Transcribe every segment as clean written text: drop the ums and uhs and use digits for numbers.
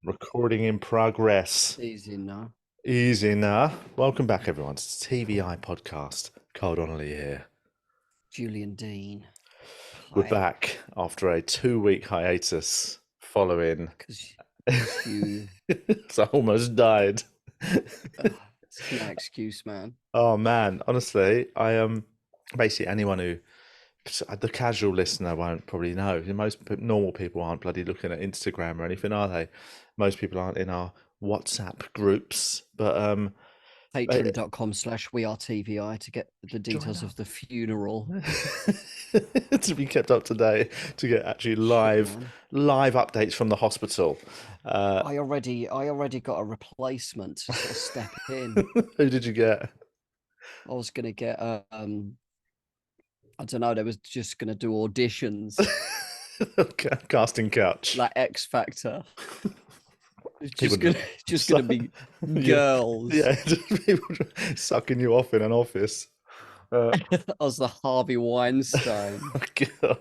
Recording in progress. Easy now. Easy now. Welcome back, everyone, to the TVI Podcast. Carl Donnelly here. Julian Deane. We're Hi. back after a 2-week hiatus following. Because you. So I almost died. It's no excuse, man. Oh man, honestly, basically anyone who the casual listener won't probably know. Most normal people aren't bloody looking at Instagram or anything, are they? Most people aren't in our WhatsApp groups, but Patreon.com/wearetvi to get the details of the funeral. to be kept up to date, to get actually live updates from the hospital. I already got a replacement to sort of step in. Who did you get? I was gonna get I don't know, they was just gonna do auditions. Casting couch. Like X Factor. It's just gonna be girls. Yeah, just people sucking you off in an office. I was the Harvey Weinstein Oh God.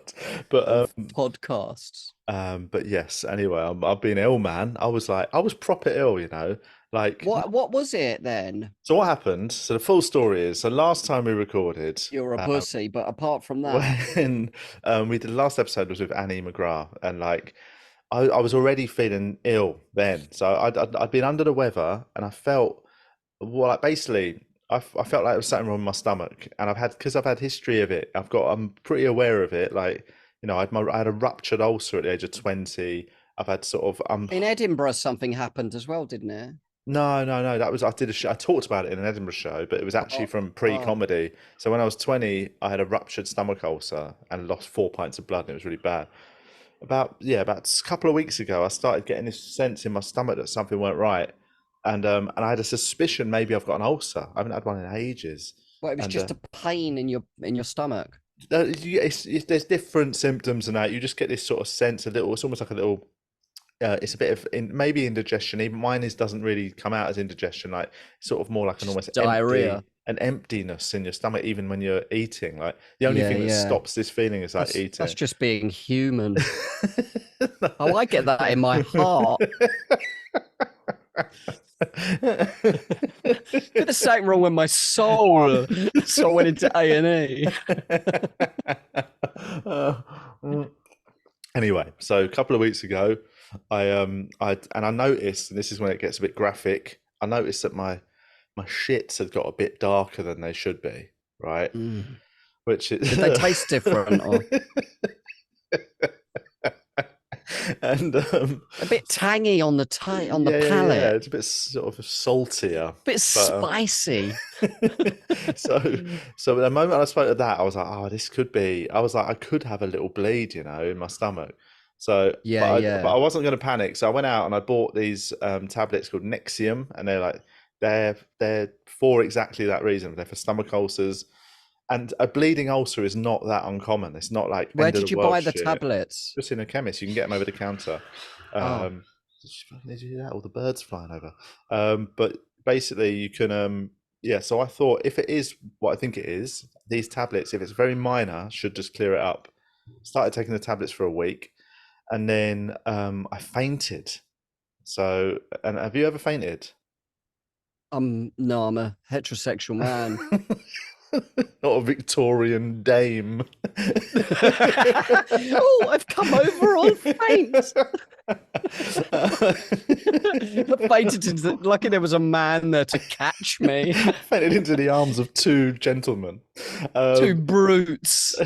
But podcasts. But yes, anyway, I've been ill, man. I was proper ill, you know. Like what was it then? So what happened? So the full story is, so last time we recorded, You're a pussy, but apart from that, when we did the last episode was with Annie McGrath, and like I was already feeling ill then. So I'd been under the weather, and I felt like basically I felt like it was something wrong with my stomach, and because I've had history of it. I'm pretty aware of it. Like, you know, I had a ruptured ulcer at the age of 20. I've had sort of in Edinburgh something happened as well, didn't it? No. That was I did a show. I talked about it in an Edinburgh show, but it was actually from pre-comedy. So when I was 20, I had a ruptured stomach ulcer and lost 4 pints of blood, and it was really bad. About a couple of weeks ago, I started getting this sense in my stomach that something weren't right, and I had a suspicion maybe I've got an ulcer. I haven't had one in ages. Well, it was just a pain in your stomach. There's different symptoms and that. You just get this sort of sense, it's almost like a little. It's a bit of maybe indigestion. Even mine doesn't really come out as indigestion. Like sort of more like an almost diarrhea, an emptiness in your stomach, even when you're eating. Like the only thing that stops this feeling is like eating. That's just being human. Oh, I get that in my heart. There's something wrong with my soul, so I went into A&E. Anyway, so a couple of weeks ago, I noticed, and this is when it gets a bit graphic. I noticed that my shits had got a bit darker than they should be, right? Which did they taste different? Or? And a bit tangy on the palate. Yeah, it's a bit sort of saltier, a bit spicy. So the moment I spoke to that, I was like, oh, this could be. I was like, I could have a little bleed, you know, in my stomach. So but I wasn't going to panic. So I went out and I bought these tablets called Nexium, and they're for exactly that reason. They're for stomach ulcers. And a bleeding ulcer is not that uncommon. It's not like where did you buy the tablets? Just in a chemist. You can get them over the counter. Did you hear that? All the birds flying over. But basically, you can. So I thought, if it is what I think it is, these tablets, if it's very minor, should just clear it up. Started taking the tablets for a week, and then I fainted. So, and have you ever fainted? No, I'm a heterosexual man. Not a Victorian dame. Oh, I've come over on faint. I fainted into lucky there was a man there to catch me. Fainted into the arms of two gentlemen. Two brutes.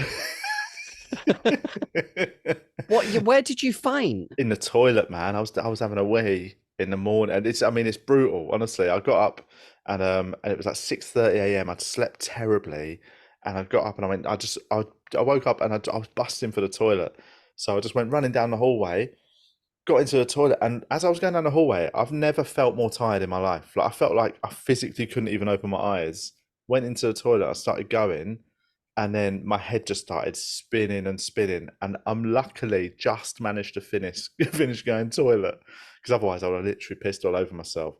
Where did you faint? In the toilet, man. I was having a wee in the morning, and it's brutal. Honestly, I got up and it was like 6:30 a.m. I'd slept terribly, and I got up and I woke up and I was busting for the toilet, so I just went running down the hallway, got into the toilet, and as I was going down the hallway, I've never felt more tired in my life. Like I felt like I physically couldn't even open my eyes. Went into the toilet, I started going, and then my head just started spinning and spinning, and I'm luckily just managed to finish going toilet, because otherwise I would have literally pissed all over myself.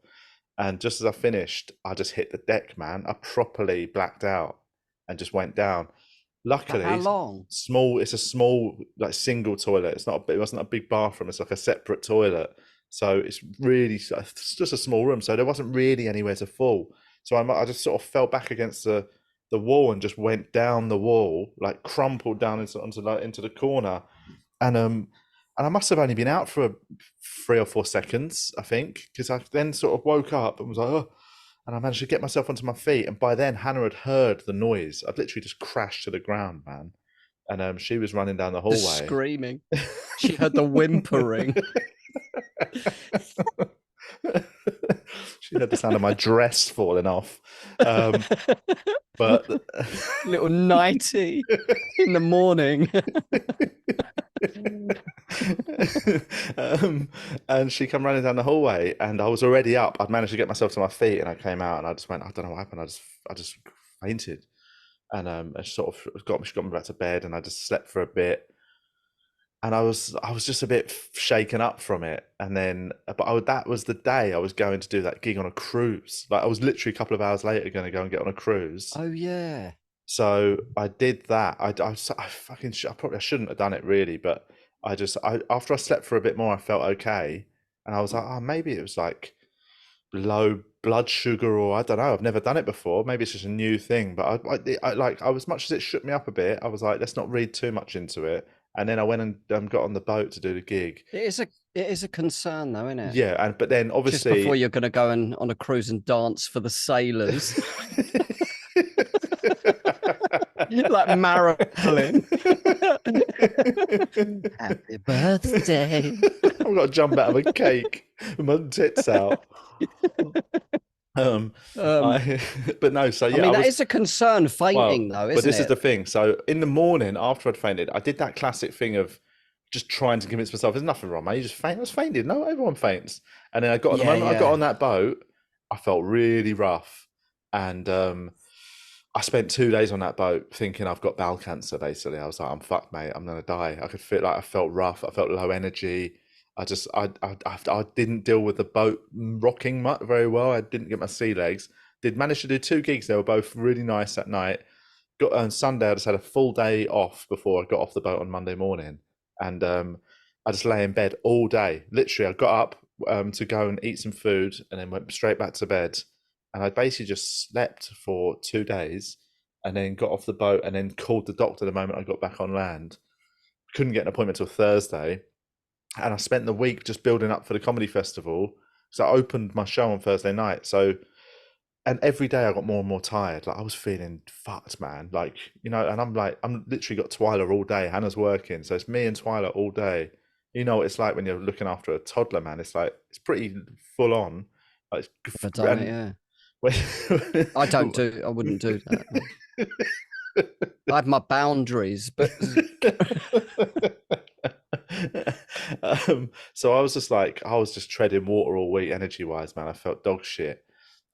And just as I finished, I just hit the deck, man. I properly blacked out and just went down. Luckily, how long? It's a small, like, single toilet. It wasn't a big bathroom. It's like a separate toilet. So it's just a small room. So there wasn't really anywhere to fall. So I just sort of fell back against the wall and just went down the wall, like crumpled down into the corner. And I must have only been out for 3 or 4 seconds, I think, because I then sort of woke up and was like, oh, and I managed to get myself onto my feet. And by then, Hannah had heard the noise. I'd literally just crashed to the ground, man. And she was running down the hallway. The screaming. She heard the whimpering. She heard the sound of my dress falling off. But little nightie in the morning. And she come running down the hallway, and I was already up. I'd managed to get myself to my feet, and I came out, and I just went, I don't know what happened. I just fainted, and I sort of she got me back to bed, and I just slept for a bit, and I was just a bit shaken up from it. And then, that was the day I was going to do that gig on a cruise. Like, I was literally a couple of hours later going to go and get on a cruise. Oh yeah. So I did that. I probably shouldn't have done it really, but after I slept for a bit more, I felt okay, and I was like, oh, maybe it was like low blood sugar, or I don't know. I've never done it before. Maybe it's just a new thing. But I as much as it shook me up a bit, I was like, let's not read too much into it. And then I went and got on the boat to do the gig. It is a concern, though, isn't it? Yeah, but then obviously just before you're going to go on a cruise and dance for the sailors. Like Marilyn. Happy birthday. I've got to jump out of a cake with my tits out. But no, so yeah. I mean, that is a concern, fainting, though, isn't it? But this is the thing. So in the morning after I'd fainted, I did that classic thing of just trying to convince myself there's nothing wrong, mate. You just faint. I was fainted. No, everyone faints. And then I got on that boat, I felt really rough. And I spent 2 days on that boat thinking I've got bowel cancer, basically. I was like, I'm fucked, mate. I'm going to die. I could feel like I felt rough. I felt low energy. I didn't deal with the boat rocking very well. I didn't get my sea legs. Did manage to do 2 gigs. They were both really nice that night. Got on Sunday, I just had a full day off before I got off the boat on Monday morning. And I just lay in bed all day. Literally, I got up to go and eat some food and then went straight back to bed. And I basically just slept for 2 days and then got off the boat and then called the doctor the moment I got back on land. Couldn't get an appointment till Thursday. And I spent the week just building up for the comedy festival. So I opened my show on Thursday night. And every day I got more and more tired. Like, I was feeling fucked, man. Like, and I'm literally got Twyla all day. Hannah's working. So it's me and Twyla all day. You know what it's like when you're looking after a toddler, man. It's like, it's pretty full on. Like, I've done it, yeah. I wouldn't do that. I have my boundaries, but so I was just treading water all week, energy wise, man. I felt dog shit.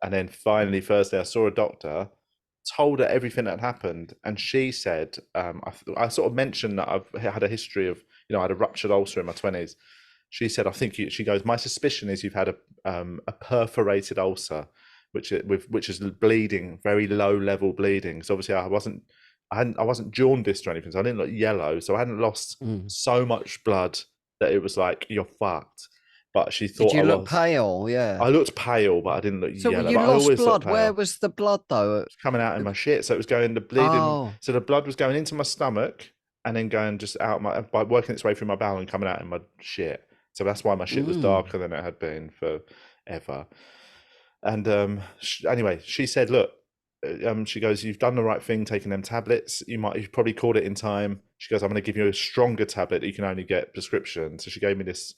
And then finally Thursday I saw a doctor, told her everything that happened, and she said, I sort of mentioned that I've had a history of, I had a ruptured ulcer in my 20s. She said, she goes, my suspicion is you've had a perforated ulcer, which is bleeding, very low level bleeding. So obviously I wasn't jaundiced or anything, so I didn't look yellow. So I hadn't lost so much blood that it was like, you're fucked. But she thought, did you look pale? Yeah, I looked pale, but I didn't look yellow. So you lost blood. Where was the blood though? It was coming out in my shit. So it was going, the bleeding. Oh. So the blood was going into my stomach and then going just out by working its way through my bowel and coming out in my shit. So that's why my shit was darker than it had been forever. And anyway, she said, look, she goes, you've done the right thing taking them tablets. You've probably caught it in time. She goes, I'm going to give you a stronger tablet that you can only get prescription. So she gave me this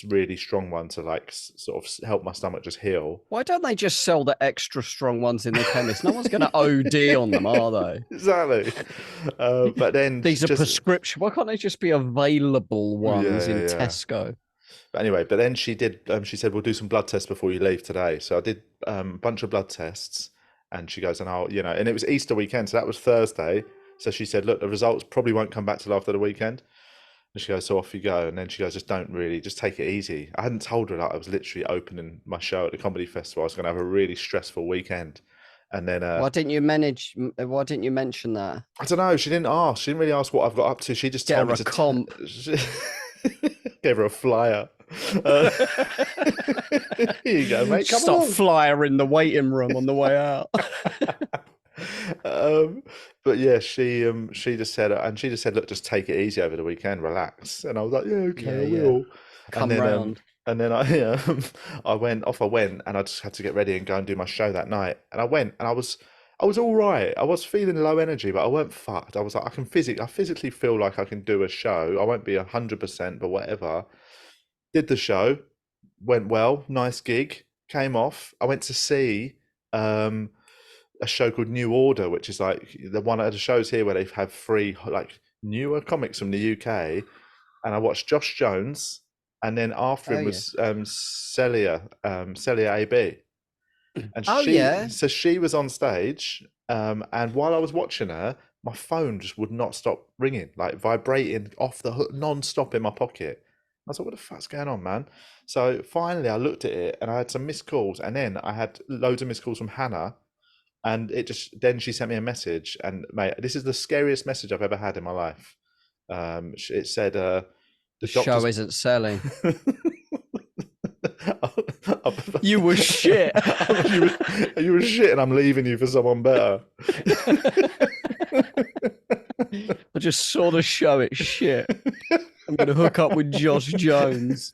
really strong one to like sort of help my stomach just heal. Why don't they just sell the extra strong ones in the chemist? No one's going to OD on them, are they? Exactly. But then these are prescription. Why can't they just be available ones in Tesco? But anyway, then she did. She said, we'll do some blood tests before you leave today. So I did a bunch of blood tests, and she goes, and and it was Easter weekend, so that was Thursday. So she said, look, the results probably won't come back till after the weekend. And she goes, so off you go. And then she goes, just take it easy. I hadn't told her that I was literally opening my show at the comedy festival. I was going to have a really stressful weekend. And then why didn't you mention that? I don't know. She didn't ask. She didn't really ask what I've got up to. She just told me to comp. Gave her a flyer. Uh, here you go, mate. Come Start along. flyer in the waiting room on the way out. But yeah, she just said, look, just take it easy over the weekend, relax. And I was like, yeah, okay, Yeah, I yeah. will. Come round. And then I went, and I just had to get ready and go and do my show that night. And I went, and I was all right. I was feeling low energy, but I weren't fucked. I was like, I physically feel like I can do a show. I won't be 100%, but whatever. Did the show, went well, nice gig, came off. I went to see a show called New Order, which is like the one of the shows here where they have free like newer comics from the UK. And I watched Josh Jones, and then after him was Celia AB, and she was on stage. And while I was watching her, my phone just would not stop ringing, like vibrating off the hook, non-stop in my pocket. I was like, what the fuck's going on, man? So finally I looked at it and I had some missed calls, and then I had loads of missed calls from Hannah. And then she sent me a message, and mate, this is the scariest message I've ever had in my life. It said, the show isn't selling. You were shit. You were shit, and I'm leaving you for someone better. I just saw the show, it's shit. I'm going to hook up with Josh Jones.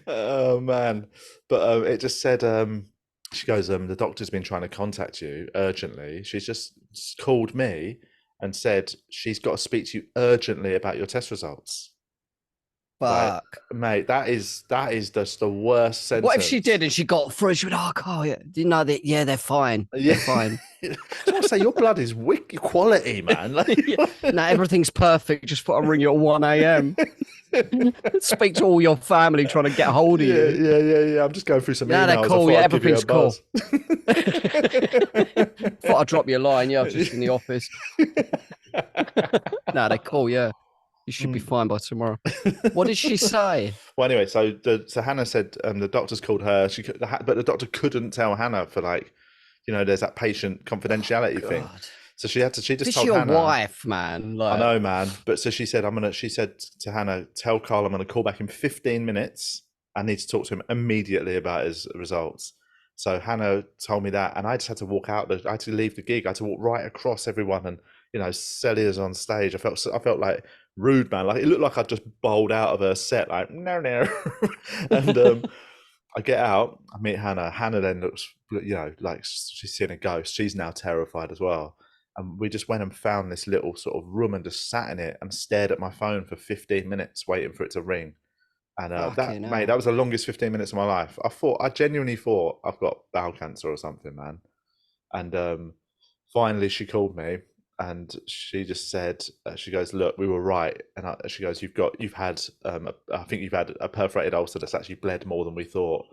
Oh, man. But it just said, she goes, the doctor's been trying to contact you urgently. She's just called me and said she's got to speak to you urgently about your test results. Fuck. Like, mate, that is just the worst sentence. What if she did and she got through? She went, oh, yeah. Didn't know that. Yeah, they're fine. Yeah. They're fine. I want to say your blood is wicked quality, man. Like, no, everything's perfect. Just thought I'd ring you at 1 a.m. Speak to all your family trying to get hold of you. Yeah. I'm just going through some emails. They're cool. Yeah, everything's cool. Thought I'd drop you a line. Yeah, I'm just in the office. No, they're cool. Yeah. You should be fine by tomorrow. What did she say? Well, anyway, so Hannah said the doctor's called her. But the doctor couldn't tell Hannah for, like, you know, there's that patient confidentiality thing. So she just told Hannah. Your wife, man. Like... I know, man. But so she said to Hannah, tell Carl I'm going to call back in 15 minutes. I need to talk to him immediately about his results. So Hannah told me that, and I just had to walk out. I had to leave the gig. I had to walk right across everyone, and you know, Celia's on stage. I felt like rude, man. Like it looked like I'd just bowled out of her set. Like no. And I get out. I meet Hannah. Hannah then looks, you know, like she's seen a ghost. She's now terrified as well. And we just went and found this little sort of room and just sat in it and stared at my phone for 15 minutes, waiting for it to ring. And that was the longest 15 minutes of my life. I genuinely thought I've got bowel cancer or something, man. And finally she called me and she just said, she goes, look, we were right. And she goes, you've had a perforated ulcer that's actually bled more than we thought.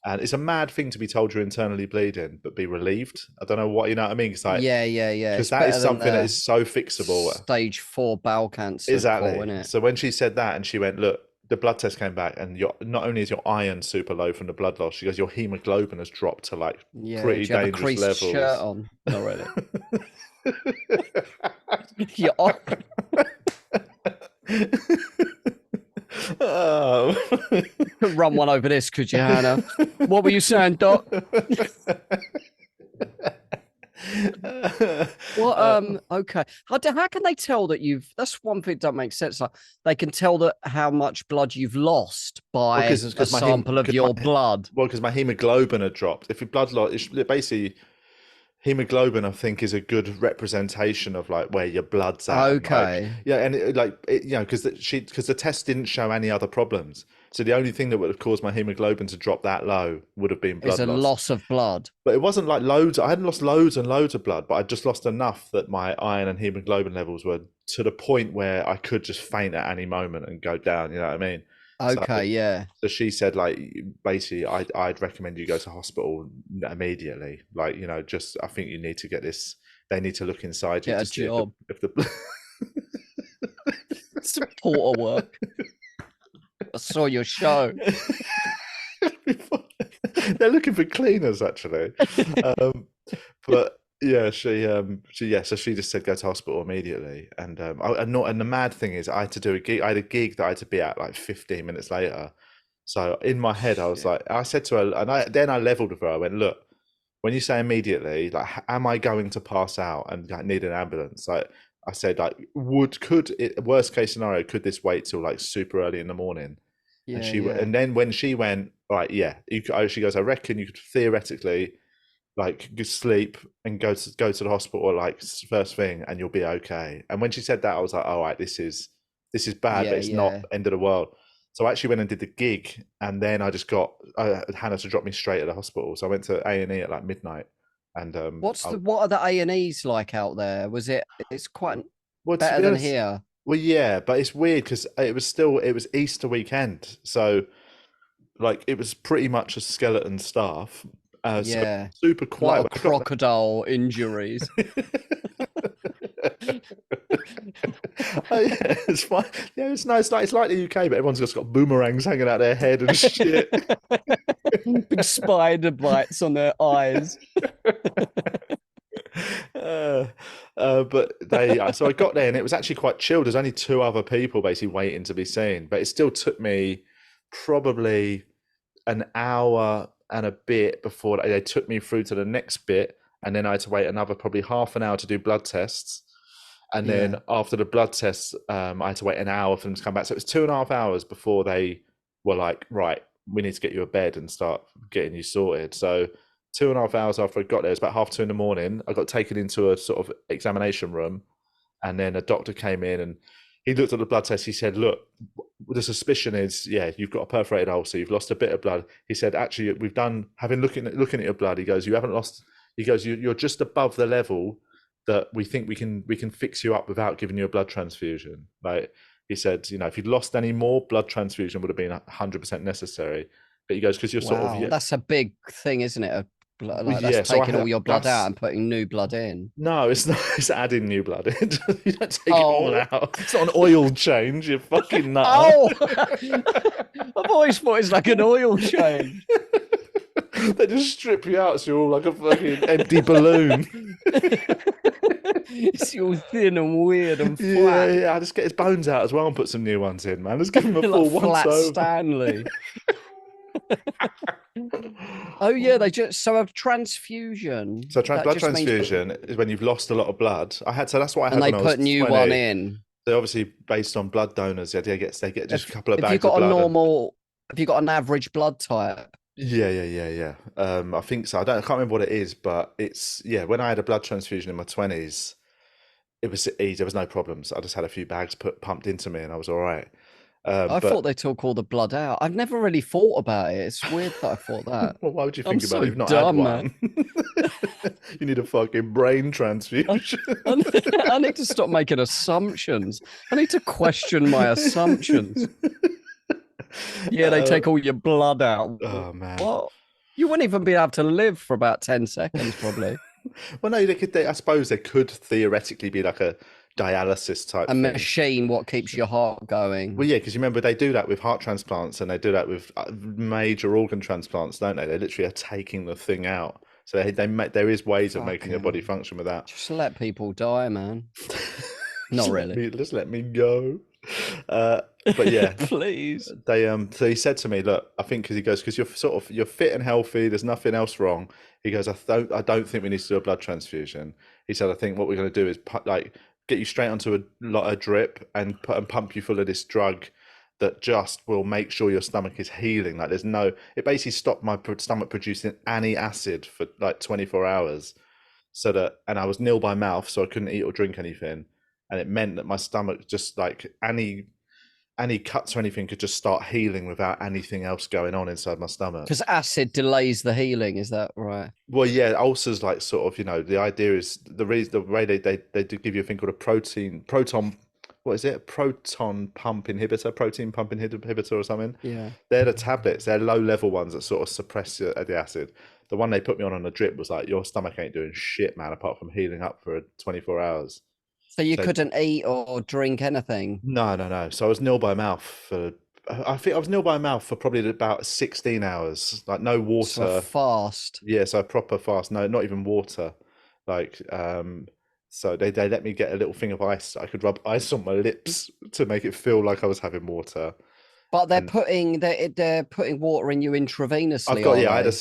And it's a mad thing to be told you're internally bleeding, but be relieved. I don't know what, you know what I mean? It's like, yeah. Because that is something that is so fixable. Stage 4 bowel cancer. Exactly. Isn't it? So when she said that and she went, look, the blood test came back and not only is your iron super low from the blood loss, she goes, your hemoglobin has dropped to like pretty dangerous levels. Shirt on? Not really. You're on. Run one over this, could you, Hannah? What were you saying, Doc? What? Okay. How can they tell that you've? That's one thing that doesn't make sense. Like, they can tell that how much blood you've lost by a sample of your blood. Well, because my hemoglobin had dropped. If your blood loss, basically, hemoglobin, I think, is a good representation of like where your blood's at. Okay. And you know, because the test didn't show any other problems. So the only thing that would have caused my hemoglobin to drop that low would have been blood loss. It's a loss of blood. But it wasn't like loads. I hadn't lost loads and loads of blood, but I just lost enough that my iron and hemoglobin levels were to the point where I could just faint at any moment and go down. You know what I mean? Okay, yeah. So she said, like, basically, I'd recommend you go to hospital immediately. Like, you know, just I think you need to get this. They need to look inside you. Get a job. Supporter work. I saw your show. They're looking for cleaners, actually. But Yeah, so she just said go to hospital immediately, and and the mad thing is, I had to do a gig. I had a gig that I had to be at like 15 minutes later. So in my head, I was Shit. like, I said to her, and then I leveled with her. I went, look, when you say immediately, like, am I going to pass out and like, need an ambulance? Like I said, like, could it, worst case scenario, could this wait till like super early in the morning? And Yeah, yeah. and then when she went, right, yeah, she goes, I reckon you could theoretically like sleep and go to the hospital like first thing, and you'll be okay. And when she said that, I was like, all right, this is bad, but Yeah, it's not yeah. end of the world. So I actually went and did the gig, and then I just got Hannah to drop me straight at the hospital. So I went to A&E at like midnight, and What are the A&Es like out there? It's quite well, to better be than honest, here. well, yeah, but it's weird because it was Easter weekend, so like it was pretty much a skeleton staff, so Yeah. super A lot quiet of when I got crocodile injuries. Oh, yeah, it's fine. Yeah, it's nice. It's like the UK, but everyone's just got boomerangs hanging out their head and shit. Big spider bites on their eyes. uh, but so I got there and it was actually quite chilled. There's only two other people basically waiting to be seen, but it still took me probably an hour and a bit before they took me through to the next bit, and then I had to wait another probably half an hour to do blood tests. And then Yeah. after the blood tests, I had to wait an hour for them to come back. So it was 2.5 hours before they were like, right, we need to get you a bed and start getting you sorted. So 2.5 hours after I got there, it was about 2:30 in the morning. I got taken into a sort of examination room, and then a doctor came in and he looked at the blood test. He said, look, the suspicion is, yeah, you've got a perforated ulcer. You've lost a bit of blood. He said, actually, we've done, having looking at your blood, he goes, you haven't lost, he goes, you're just above the level that we think we can fix you up without giving you a blood transfusion. Like he said, if you'd lost any more, blood transfusion would have been 100% necessary. But he goes, because you're sort of, Wow. yeah, That's a big thing, isn't it? Like that's yeah. So taking all your blood out that's and putting new blood in. no, it's not. It's adding new blood in. You don't take it all Oh. out. It's not an oil change. You fucking nutter. Oh. I've always thought it's like an oil change. They just strip you out, so you're all like a fucking empty balloon. It's all thin and weird and Yeah, flat. yeah. I just get his bones out as well and put some new ones in, man. Let's give him a full Like once flat over. Stanley. Oh yeah, they just so a transfusion. So That blood just means, transfusion is when you've lost a lot of blood. So that's what I and had they when I was put new 20. one in. So obviously based on blood donors, yeah, they get just a couple of If you bags of got a blood. normal, if you got an average blood type, Yeah. I think so. I can't remember what it is, but it's yeah. When I had a blood transfusion in my 20s, it was easy. There was no problems. I just had a few bags pumped into me, and I was all right. I But thought they took all the blood out. I've never really thought about it. It's weird that I thought that. well, why would you I'm think about so it? You've not had dumb, man. one. You need a fucking brain transfusion. I need to stop making assumptions. I need to question my assumptions. Yeah, they take all your blood out. Oh man. What? You wouldn't even be able to live for about 10 seconds, probably. Well, no, I suppose there could theoretically be like a dialysis type A thing. machine, what keeps your heart going. Well, yeah, because you remember they do that with heart transplants and they do that with major organ transplants, don't they? They literally are taking the thing out. So there is ways of making your body function with that. Just let people die, man. Not really. Just let me go. But yeah, please. So he said to me, look, I think because you're fit and healthy, there's nothing else wrong. He goes, I don't think we need to do a blood transfusion. He said, I think what we're going to do is get you straight onto a drip and pump you full of this drug that just will make sure your stomach is healing. Like it basically stopped my stomach producing any acid for like 24 hours. And I was nil by mouth, so I couldn't eat or drink anything. And it meant that my stomach just like any cuts or anything could just start healing without anything else going on inside my stomach. Because acid delays the healing, is that right? Well, yeah, ulcers like sort of, the idea is the way they do give you a thing called a proton, what is it? Proton pump inhibitor or something. Yeah. They're the tablets. They're low level ones that sort of suppress the acid. The one they put me on a drip was like, your stomach ain't doing shit, man, apart from healing up for 24 hours. So you couldn't eat or drink anything? No. So I was nil by mouth I think I was nil by mouth for probably about 16 hours. Like no water. So fast. Yeah, so a proper fast. No, not even water. Like, so they let me get a little thing of ice. I could rub ice on my lips to make it feel like I was having water. But they're putting water in you intravenously. I had a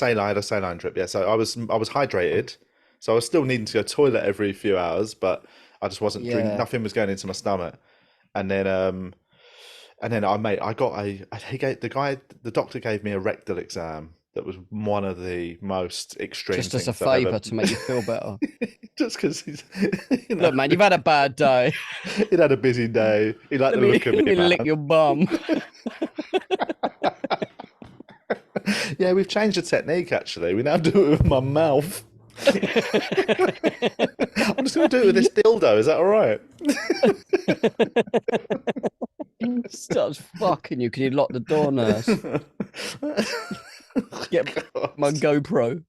saline drip. Yeah, so I was hydrated, so I was still needing to go to the toilet every few hours, but I just wasn't drinking. Nothing was going into my stomach, and then the doctor gave me a rectal exam. That was one of the most extreme just as a things favour to make you feel better. Just because he's, look, man, you've had a bad day. He'd had a busy day. He liked the look of me, man. Lick your bum. Yeah, we've changed the technique. Actually, we now do it with my mouth. I'm just going to do it with this dildo. Is that all right? Starts fucking you. Can you lock the door, nurse? Get my GoPro.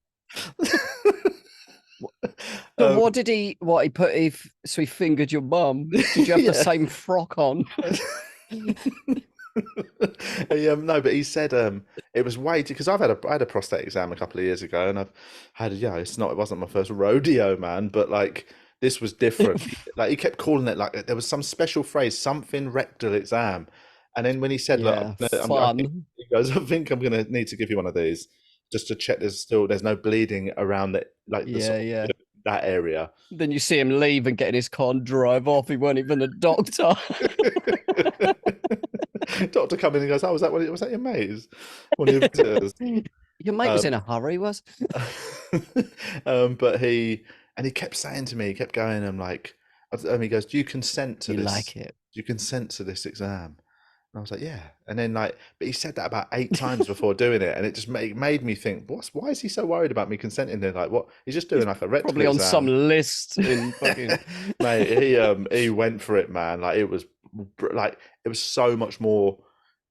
But what did he put? So he fingered your bum. Did you have the same frock on? No, but he said it was way because I had a prostate exam a couple of years ago, and I've had it wasn't my first rodeo, man, but like this was different. Like he kept calling it like there was some special phrase, something rectal exam, and then when he said, he goes, I think I'm gonna need to give you one of these just to check there's no bleeding around it, like that area. Then you see him leave and get in his car and drive off. He weren't even a doctor. Doctor come in and goes, "Oh, was that your mate? One of your visitors?" Your mate was in a hurry, was? But he kept saying to me, he kept going. I'm like, he goes, "Do you consent to this? Like it? Do you consent to this exam?" And I was like, "Yeah." And then but he said that about 8 times before doing it, and it just made me think, why is he so worried about me consenting to like what? He's just doing like a rectal probably exam. On some list in fucking. Mate, he went for it, man. Like it was so much more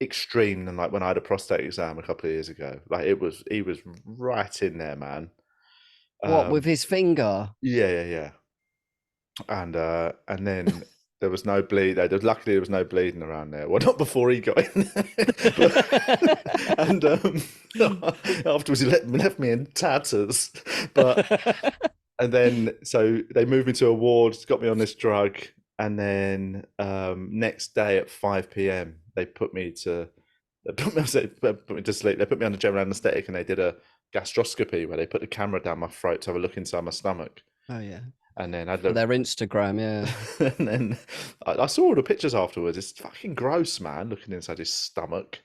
extreme than like when I had a prostate exam a couple of years ago. Like he was right in there, man. What, with his finger? Yeah. And then there was no bleed. Luckily there was no bleeding around there. Well, not before he got in there. And afterwards he left me in tatters. But and then so they moved me to a ward, got me on this drug. And then next day at 5 p.m. they put me to sleep. They put me on a general anaesthetic, and they did a gastroscopy where they put the camera down my throat to have a look inside my stomach. Oh yeah. And then their Instagram, yeah. And then I saw all the pictures afterwards. It's fucking gross, man. Looking inside his stomach,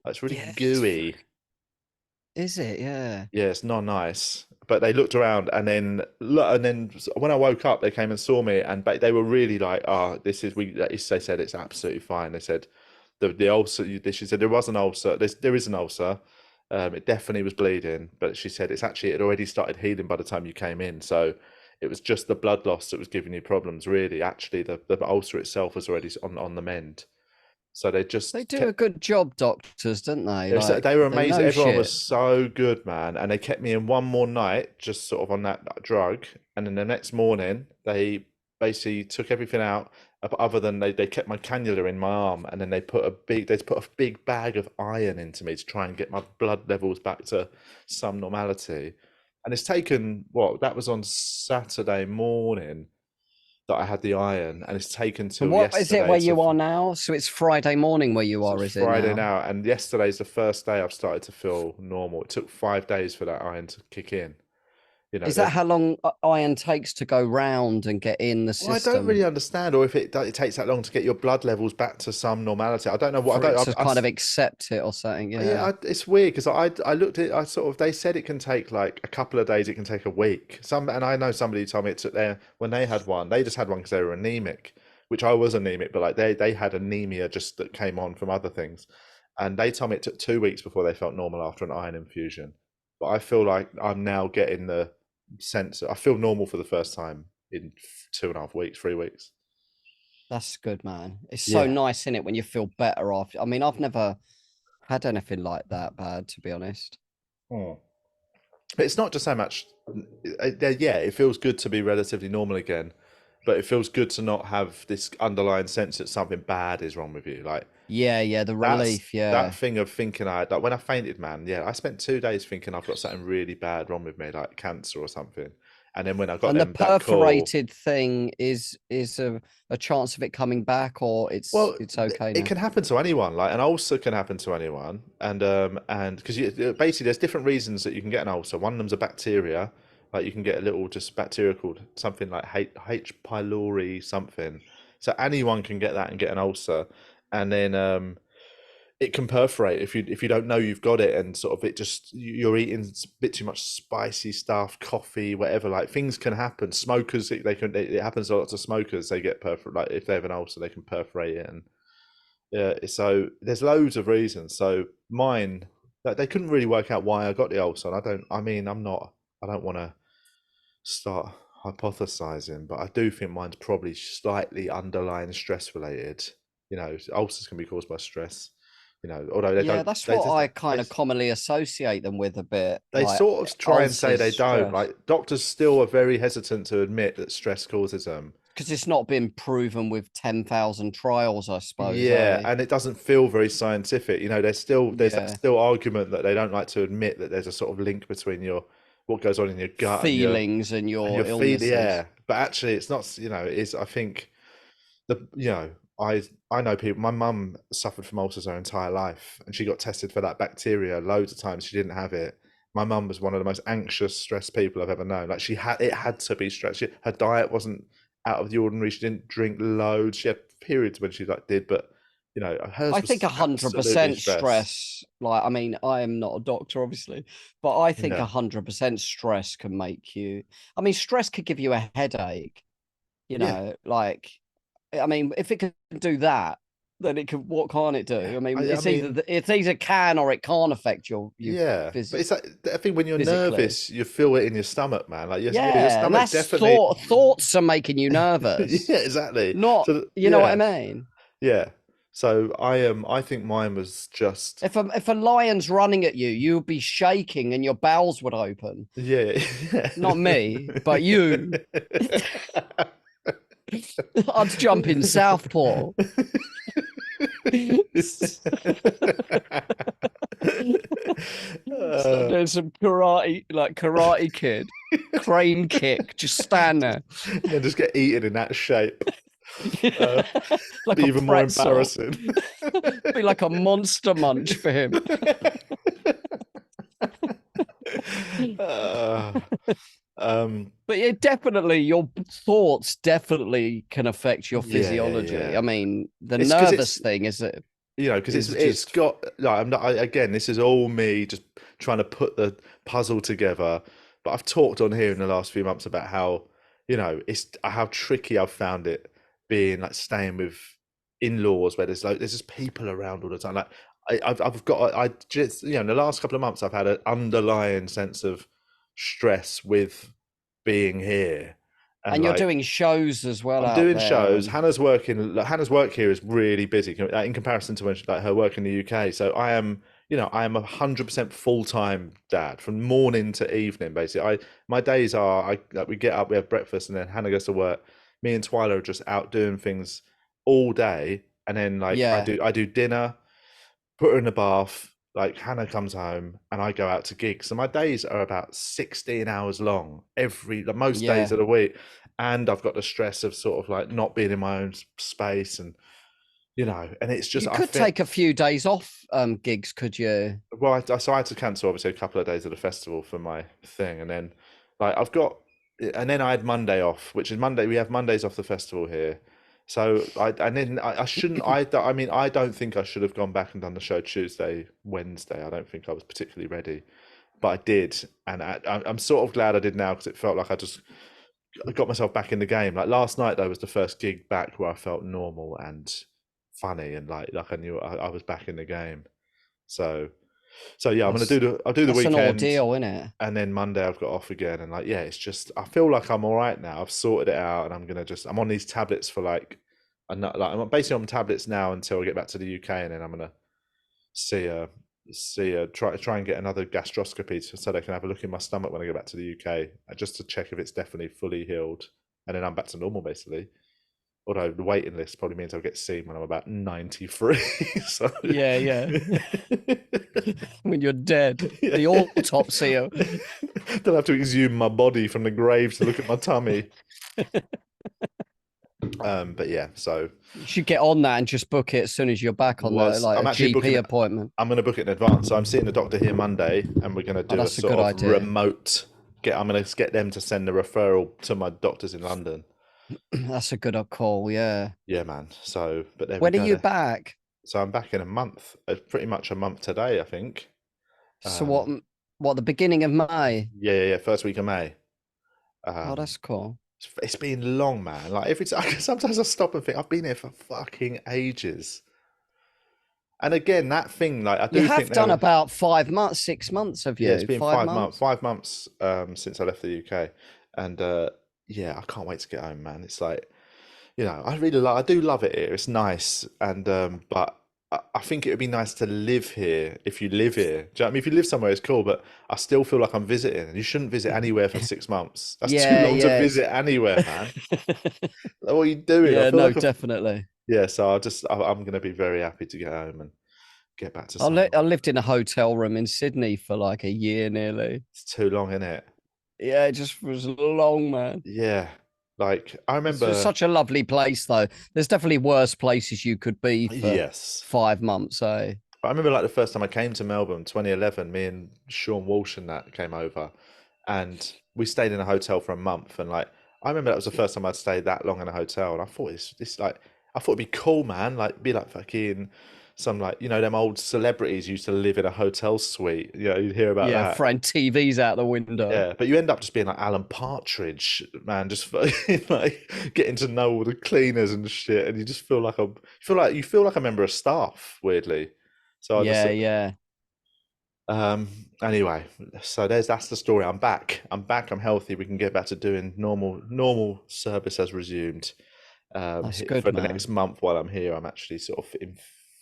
it's really gooey. Is it? Yeah. Yeah, it's not nice. But they looked around, and then when I woke up, they came and saw me, and they were really like, "Oh, this is we." They said it's absolutely fine. They said the ulcer. She said there was an ulcer. There is an ulcer. It definitely was bleeding, but she said it had already started healing by the time you came in. So it was just the blood loss that was giving you problems. Really, actually, the ulcer itself was already on the mend. So they do a good job, doctors, don't they? They were amazing. Everyone was so good, man. And they kept me in one more night, just sort of on that drug. And then the next morning, they basically took everything out, other than they kept my cannula in my arm, and then they put a big bag of iron into me to try and get my blood levels back to some normality. And it's taken that was on Saturday morning that I had the iron, and it's taken till what yesterday. Is it where you are now? So it's Friday morning where you are, is it? Friday now, and yesterday's the first day I've started to feel normal. It took 5 days for that iron to kick in. Is that how long iron takes to go round and get in the system? I don't really understand, or if it takes that long to get your blood levels back to some normality. I don't know what. I kind of accept it or something. Yeah, it's weird because I looked at. They said it can take like a couple of days. It can take a week. And I know somebody told me it took when they had one. They just had one because they were anemic, which I was anemic, but like they had anemia just that came on from other things, and they told me it took 2 weeks before they felt normal after an iron infusion. But I feel like I'm now getting the sense. I feel normal for the first time in 2.5 weeks, 3 weeks. That's good, man. It's so nice, isn't it, when you feel better after? I mean, I've never had anything like that bad, to be honest. But it's not just so much. It feels good to be relatively normal again, but it feels good to not have this underlying sense that something bad is wrong with you. Like the relief. That thing of thinking like when I fainted, man. Yeah, I spent 2 days thinking I've got something really bad wrong with me, like cancer or something. And then when I got and the them that call, perforated thing is a chance of it coming back, or well, it's okay it now? can happen to anyone. Like an ulcer can happen to anyone, and because basically there's different reasons that you can get an ulcer. One of them's a bacteria. Like you can get a little just bacteria called something like H. pylori something. So anyone can get that and get an ulcer, and then it can perforate if you don't know you've got it, and sort of it just you're eating a bit too much spicy stuff, coffee, whatever. Like things can happen. Smokers, it happens to lots of smokers. They get like if they have an ulcer, they can perforate it, and yeah. So there's loads of reasons. So mine, like, they couldn't really work out why I got the ulcer. And I don't. I mean, I'm not. I don't want to start hypothesizing, but I do think mine's probably slightly underlying stress related. Ulcers can be caused by stress. Although they don't. That's They what just I kind of commonly associate them with a bit. they Like sort of try and say ulcers, they don't. stress, Like doctors still are very hesitant to admit that stress causes them. because it's not been proven with 10,000 trials, I suppose. Yeah, and it doesn't feel very scientific. There's that Yeah. still argument that they don't like to admit that there's a sort of link between what goes on in your gut Feelings and and your your feet. illnesses. Yeah, but actually, it's not. It is. I think I know people. My mum suffered from ulcers her entire life, and she got tested for that bacteria loads of times. She didn't have it. My mum was one of the most anxious, stressed people I've ever known. Like it had to be stressed. Her diet wasn't out of the ordinary. She didn't drink loads. She had periods when she did, but hers. I was think 100% stress. stress. Like, I mean, I am not a doctor, obviously, but I think Yeah. 100% stress can make you. I mean, stress could give you a headache. Like, I mean, if it can do that, then it can. What can't it do? Yeah. I mean, it's either can or it can't affect you. Yeah, but it's like, I think when you're physically nervous, you feel it in your stomach, man. Like your and stomach that's definitely. thoughts are making you nervous. Yeah, exactly. Not, So you know what I mean? yeah. So I think mine was just. If a lion's running at you, you'll be shaking and your bowels would open. Yeah. Not me, but you. I'd jump in southpaw. Start doing some karate, like Karate Kid, crane kick, just stand there. Yeah, just get eaten in that shape. Like be even more embarrassing. Be like a monster munch for him. But definitely your thoughts definitely can affect your physiology. Yeah. I mean, the nervous thing is that because it's got like again, this is all me just trying to put the puzzle together. But I've talked on here in the last few months about how it's how tricky I've found it being like staying with in-laws where there's just people around all the time. Like I just in the last couple of months I've had an underlying sense of stress with being here. And you're doing shows as well. I'm doing shows. Hannah's work here is really busy in comparison to when her work in the UK. So I am 100% full-time dad from morning to evening. Basically, my days are we get up, we have breakfast, and then Hannah goes to work. Me and Twyla are just out doing things all day, and then I do dinner, put her in the bath. Like Hannah comes home and I go out to gigs. So my days are about 16 hours long most days of the week. And I've got the stress of sort of like not being in my own space and it's just. You could take a few days off gigs, could you? Well, so I had to cancel obviously a couple of days of the festival for my thing. And then and then I had Monday off, which is Monday. We have Mondays off the festival here. So I shouldn't. I mean, I don't think I should have gone back and done the show Tuesday, Wednesday. I don't think I was particularly ready, but I did, and I'm sort of glad I did now because it felt like I got myself back in the game. Like last night, though, was the first gig back where I felt normal and funny, and like I knew I was back in the game. So yeah, I'll do the weekend. That's an ordeal, isn't it? And then Monday I've got off again, and it's just I feel like I'm all right now. I've sorted it out, and I'm on these tablets for I'm basically on tablets now until I get back to the UK, and then I'm gonna try and get another gastroscopy so they can have a look in my stomach when I get back to the UK, just to check if it's definitely fully healed, and then I'm back to normal basically. Although the waiting list probably means I'll get seen when I'm about 93. So Yeah. When you're dead, yeah. the autopsy. Don't have to exhume my body from the grave to look at my tummy. But yeah, so you should get on that and just book it as soon as you're back on the I'm a actually GP appointment. I'm going to book it in advance. So I'm seeing the doctor here Monday, and we're going to do a That's a sort good of idea. remote. I'm going to get them to send the referral to my doctors in London. That's a good call. Yeah. Yeah, man. So, but there we When are go. you back? So I'm back in a month. Pretty much a month today, I think. So what? The beginning of May? Yeah. First week of May. Oh, that's cool. It's been long, man. Like every time, sometimes I stop and think I've been here for fucking ages. And again, that thing, like I do You think have done about 5 months, 6 months, have you? yeah, it's been 5 months. 5 months since I left the UK, and yeah, I can't wait to get home, man. It's like, I do love it here. It's nice, and but I think it would be nice to live here if you live here. Do you know what I mean? If you live somewhere, it's cool, but I still feel like I'm visiting, and you shouldn't visit anywhere for 6 months. That's too long to visit anywhere, man. Like, what are you doing? Yeah, I feel no, like definitely. yeah. So I'm going to be very happy to get home and get back to I lived in a hotel room in Sydney for like a year nearly. It's too long, isn't it? Yeah, it just was long, man. Yeah. Like I remember It's such a lovely place though. There's definitely worse places you could be for yes. 5 months, eh? I remember like the first time I came to Melbourne, 2011, me and Sean Walsh and that came over and we stayed in a hotel for a month, and like I remember that was the first time I'd stayed that long in a hotel, and I thought this like I thought it'd be cool, man, like be like fucking some like them old celebrities used to live in a hotel suite. You'd hear about that. Throwing TVs out the window. Yeah, but you end up just being like Alan Partridge, man, just like getting to know all the cleaners and shit, and you just feel like you feel like a member of staff, weirdly. So yeah. Anyway, so that's the story. I'm back. I'm healthy. We can get back to doing normal service as resumed. That's good, for the man. next month while I'm here. I'm actually sort of in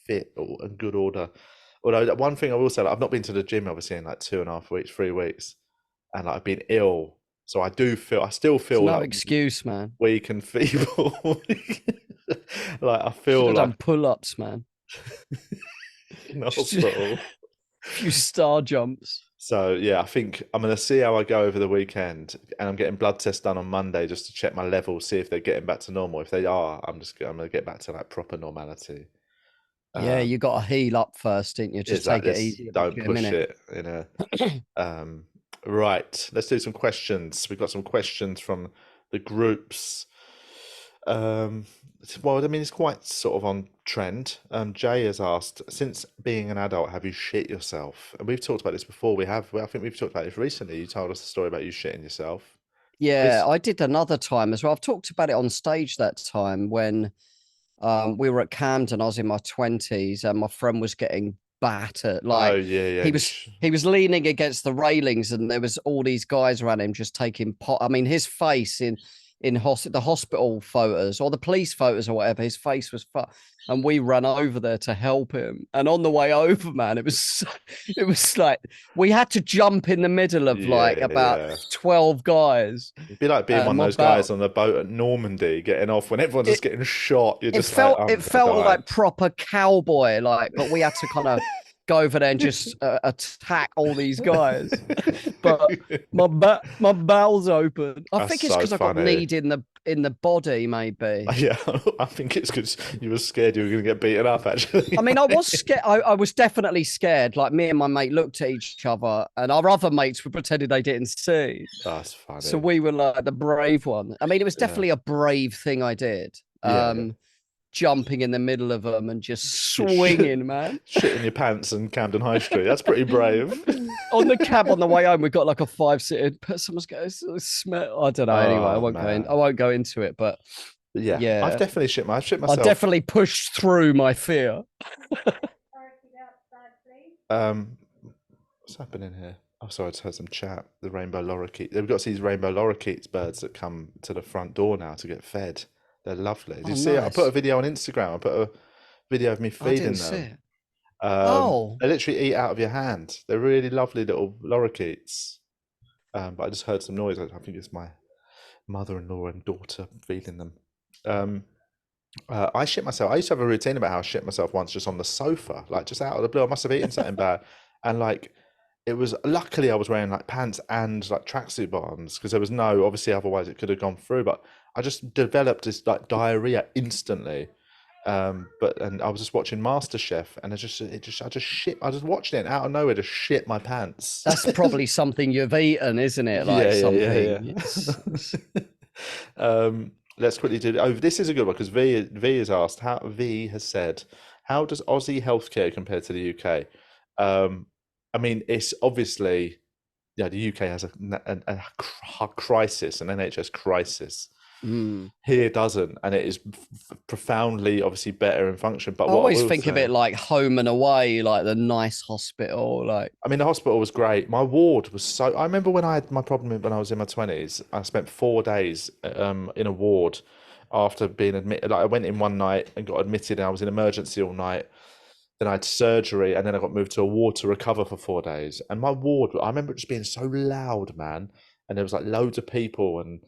fit or in good order. Although one thing I will say, like, I've not been to the gym obviously in like 2.5 weeks, 3 weeks, and like, I've been ill. So I still feel no like excuse, man. weak and feeble. Like I feel like done pull-ups, man. in the hospital. A few star jumps. So yeah, I think I'm gonna see how I go over the weekend, and I'm getting blood tests done on Monday just to check my levels, see if they're getting back to normal. If they are, I'm gonna get back to like proper normality. Yeah, you got to heal up first, didn't you? Just take it easy. Don't push it. Right, let's do some questions. We've got some questions from the groups. Well, I mean, it's quite sort of on trend. Jay has asked, since being an adult, have you shit yourself? And we've talked about this before. I think we've talked about this recently. You told us a story about you shitting yourself. Yeah, I did another time as well. I've talked about it on stage that time when we were at Camden. I was in my 20s and my friend was getting battered. Like, oh yeah. He was leaning against the railings and there was all these guys around him just taking pot. I mean, his face in the hospital photos or the police photos or whatever, his face was and we ran over there to help him. And on the way over, man, it was like we had to jump in the middle of about 12 guys. It'd be like being one of those guys on the boat at Normandy getting off when everyone's just getting shot. It felt like proper cowboy, but we had to kind of go over there and just attack all these guys. But my bowels open. I think it's because I got kneed in the body, maybe. Yeah, I think it's because you were scared you were going to get beaten up, actually. I mean, I was scared. I was definitely scared. Like, me and my mate looked at each other and our other mates were pretending they didn't see. That's funny. So we were like the brave one. I mean, it was definitely a brave thing I did. Jumping in the middle of them and just swinging, man. Shitting your pants in Camden High Street. That's pretty brave. On the cab on the way home, we got like a 5-seater. Someone's going to smell. I don't know. Anyway, I won't go into it. But yeah. I've definitely shit myself. I definitely pushed through my fear. What's happening here? Oh, sorry, I just heard some chat. The rainbow lorikeets. We've got these rainbow lorikeets birds that come to the front door now to get fed. They're lovely. Did you see it? I put a video on Instagram. I put a video of me feeding them. See it. They literally eat out of your hand. They're really lovely little lorikeets. But I just heard some noise. I think it's my mother-in-law and daughter feeding them. I shit myself. I used to have a routine about how I shit myself once just on the sofa, like just out of the blue. I must have eaten something bad, and like it was luckily I was wearing like pants and like tracksuit bottoms because there was no obviously otherwise it could have gone through. But I just developed this like diarrhea instantly. But and I was just watching MasterChef, and I just shit. I just watched it and out of nowhere, just shit my pants. That's probably something you've eaten, isn't it? Like something. Yeah. Let's quickly do. Oh, this is a good one because V has asked how V has said, how does Aussie healthcare compare to the UK? Um, I mean, it's obviously yeah, the UK has a crisis, an NHS crisis. Mm. Here doesn't, and it is profoundly, obviously, better in function. But I what I always will think of say, it like Home and Away, like the nice hospital. Like, I mean, the hospital was great. My ward was so. I remember when I had my problem when I was in my 20s. I spent 4 days in a ward after being admitted. Like I went in one night and got admitted, and I was in emergency all night. Then I had surgery, and then I got moved to a ward to recover for 4 days. And my ward, I remember it just being so loud, man. And there was like loads of people, and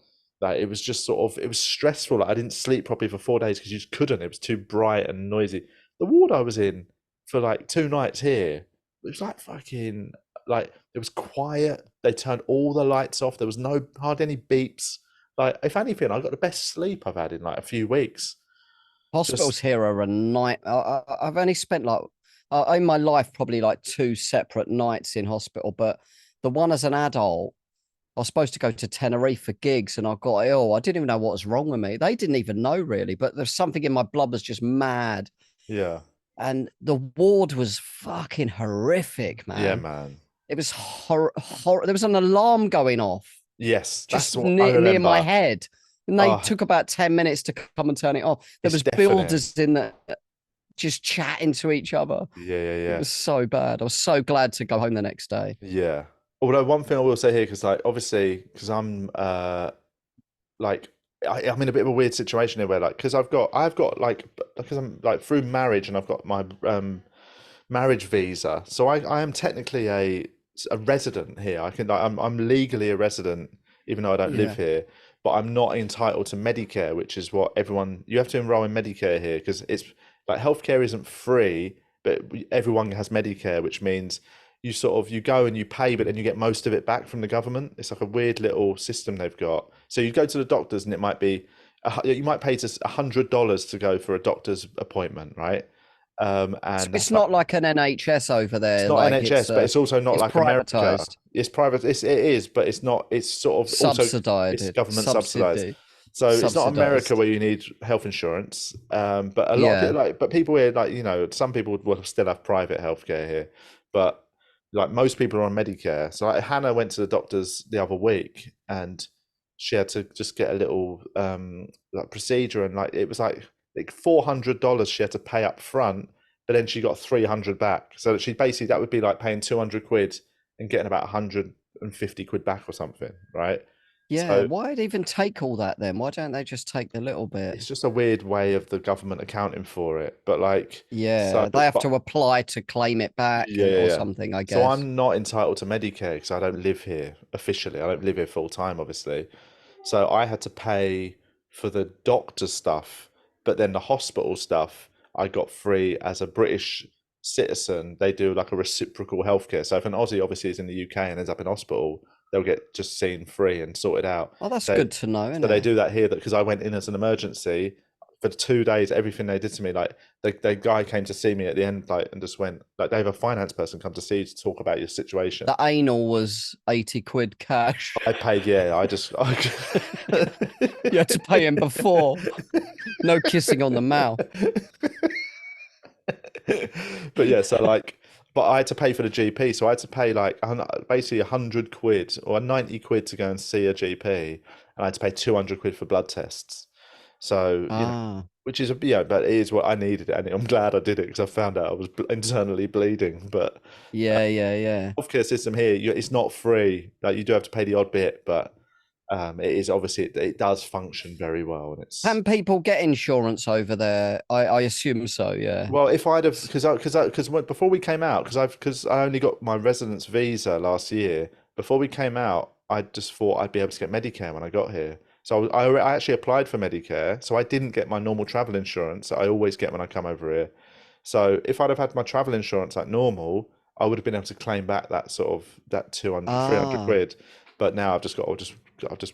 like it was just sort of it was stressful. Like I didn't sleep properly for 4 days because you just couldn't. It was too bright and noisy. The ward I was in for like 2 nights here, it was like fucking like it was quiet. They turned all the lights off. There was no hardly any beeps. Like if anything, I got the best sleep I've had in like a few weeks. hospitals Just here are a night. I've only spent like in my life probably like 2 separate nights in hospital, but the one as an adult, I was supposed to go to Tenerife for gigs and I got ill. I didn't even know what was wrong with me. They didn't even know really, but there's something in my blood was just mad. yeah, And the ward was fucking horrific, yeah, man. man. It was There was an alarm going off Yes, that's just what I near my remember. head. And they Oh, took about 10 minutes to come and turn it off. There it's was deafening. builders in there just chatting to each other. Yeah, yeah, It yeah, was so bad. I was so glad to go home the next day. yeah. Although one thing I will say here, because like obviously, because I'm like I'm in a bit of a weird situation here where like because I've got like because I'm like through marriage and I've got my marriage visa, so I am technically a resident here. I can like, I'm legally a resident even though I don't live Yeah. here, but I'm not entitled to Medicare, which is what everyone you have to enroll in Medicare here because it's like healthcare isn't free, but everyone has Medicare, which means you sort of you go and you pay, but then you get most of it back from the government. It's like a weird little system they've got. So you go to the doctors, and it might be you might pay to $100 to go for a doctor's appointment, right? So And it's that's like not like an NHS over it's there. not Like NHS, but it's also not it's like America. privatized, It's private. It is, but it's not. It's sort of also it's subsidized, government subsidized. So it's not America subsidized. where you need health insurance. But a lot of Yeah. people but people here like some people will still have private healthcare here, but like most people are on Medicare. So like Hannah went to the doctors the other week and she had to just get a little like procedure and like it was like $400 she had to pay up front, but then she got 300 back. So that she basically that would be like paying 200 quid and getting about 150 quid back or something, right? Yeah. So Why'd even take all that then? Why don't they just take the little bit? it's just a weird way of the government accounting for it. But like, so, Yeah. They have but to apply to claim it back yeah, yeah, or yeah. something, I So guess. I'm not entitled to Medicare because I don't live here officially. I don't live here full time, obviously. So I had to pay for the doctor stuff, but then the hospital stuff I got free as a British citizen. They do like a reciprocal healthcare. So if an Aussie obviously is in the UK and ends up in hospital, they'll get just seen free and sorted out. Oh, that's So good to know, isn't so they it? do that here that because I went in as an emergency for 2 days, everything they did to me, like the guy came to see me at the end, like and just went like they have a finance person come to see you to talk about your situation. The anal was 80 quid cash. I paid, yeah. You had to pay him before. No kissing on the mouth. But yeah, so like, but I had to pay for the GP, so I had to pay like basically 100 quid or 90 quid to go and see a GP, and I had to pay 200 quid for blood tests. So Ah, which is but it is what I needed, and I'm glad I did it because I found out I was internally bleeding. But yeah. healthcare system here, it's not free. Like you do have to pay the odd bit, but it is obviously it does function very well, and it's Can people get insurance over there? I assume so, yeah. well if I'd have because before we came out because I only got my residence visa last year. Before we came out, I just thought I'd be able to get Medicare when I got here. So I actually applied for Medicare. So I didn't get my normal travel insurance that I always get when I come over here. So if I'd have had my travel insurance like normal, I would have been able to claim back that sort of that 200, 300 Ah, quid. But now I'll just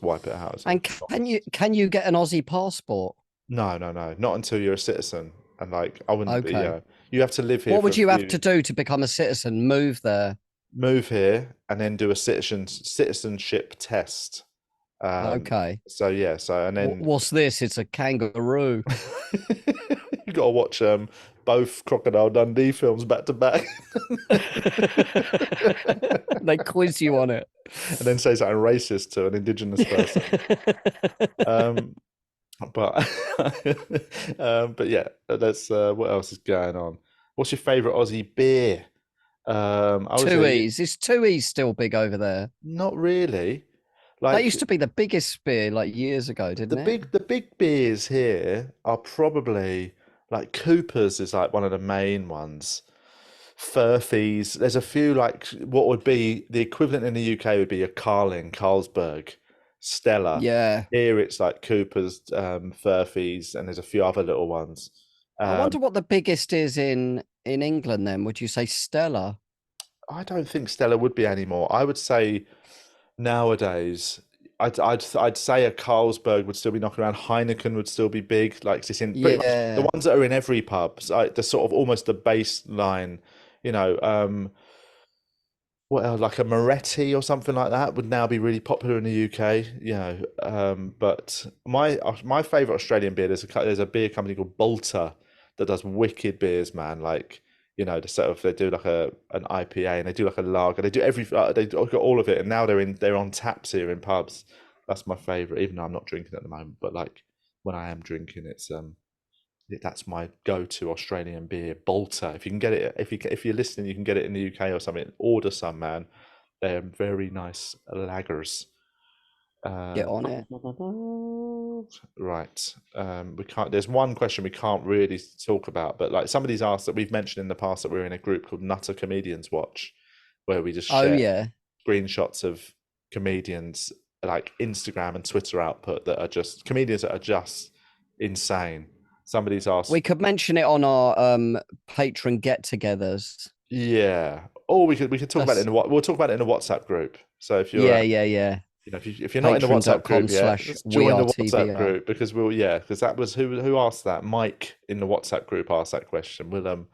wipe it out. and can you get an Aussie passport? No, no, no, not until you're a citizen. And like, I wouldn't be, Okay. you have to live here What for a would you have few, to do to become a citizen? Move there. move here and then do a citizenship test. Okay. So yeah, so and then What's this? It's a kangaroo. you got to watch both Crocodile Dundee films back to back, They quiz you on it. and then say something racist to an Indigenous person. Um, but but yeah, that's what else is going on. What's your favourite Aussie beer? I was Two E's. Is Two E's still big over there? not really. That Like used to be the biggest beer like years ago, didn't it? the big beers here are probably like Cooper's is like one of the main ones. Furphy's. There's a few like what would be the equivalent in the UK would be a Carling, Carlsberg, Stella. Yeah. Here it's like Cooper's, Furphy's, and there's a few other little ones. I wonder Um, what the biggest is in England then. Would you say Stella? I don't think Stella would be anymore. I would say nowadays, I'd say a Carlsberg would still be knocking around. Heineken would still be big, like it's in pretty much the Yeah. ones that are in every pub. So like, the sort of almost the baseline, you know. What else, like a Moretti or something like that would now be really popular in the UK. You know, but my favorite Australian beer, there's a beer company called Bolter that does wicked beers, man. Like you know, the sort of they do like an IPA and they do like a lager. They do they've got all of it, and now they're on taps here in pubs. That's my favorite, even though I'm not drinking at the moment. But like when I am drinking, that's my go-to Australian beer, Bolter. If you can get it, if you're listening, you can get it in the UK or something. Order some, man. They're very nice lagers. Get Uh, on it. right. We can't. There's one question we can't really talk about, but like somebody's asked that we've mentioned in the past that we're in a group called Nutter Comedians Watch, where we just Oh share yeah. screenshots of comedians like Instagram and Twitter output that are just comedians that are just insane. Somebody's asked, We could mention it on our patron get-togethers. yeah. Or we could talk about it That's in we'll talk about it in a WhatsApp group. So if you're yeah. you know if you're not in the WhatsApp group yet, Patreon.com/we just join are the WhatsApp TVI. group because because that was who asked that. Mike in the WhatsApp group asked that question. We'll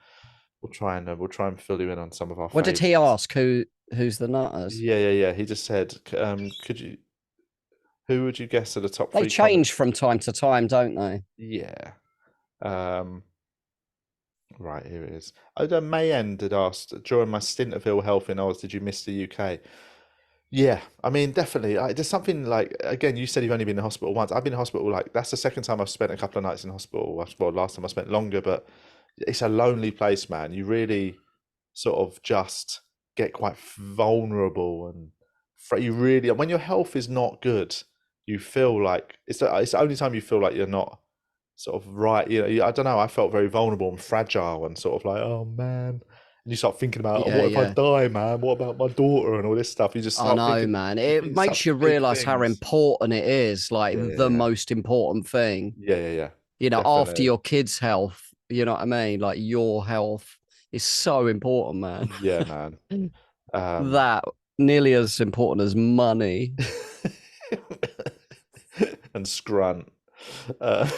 try and fill you in on some of our What did he favorites. ask? Who's the nutters? Yeah. He just said, could you who would you guess are the top They three comics? change from time to time, don't they? Yeah. Um, right, here it is. Mayen did asked during my stint of ill health in Oz, did you miss the UK? Yeah, I mean, definitely. There's something like, again, you said you've only been in hospital once. I've been in hospital, like, that's the second time I've spent a couple of nights in hospital. Well, last time I spent longer, but it's a lonely place, man. You really sort of just get quite vulnerable and you really, when your health is not good, you feel like it's the only time you feel like you're not sort of right. I don't know. I felt very vulnerable and fragile and sort of like, oh man. And you start thinking about, oh, Yeah, what if I yeah. die, man? What about my daughter and all this stuff? You just I start know, thinking, man. you It think makes such you big realize how things. important it is, like the Yeah, most important thing. yeah. You know, after Definitely. your kids' health, you know what I mean? Like your health is so important, man. Yeah, man. Um, That nearly as important as money. and scrunt. Uh,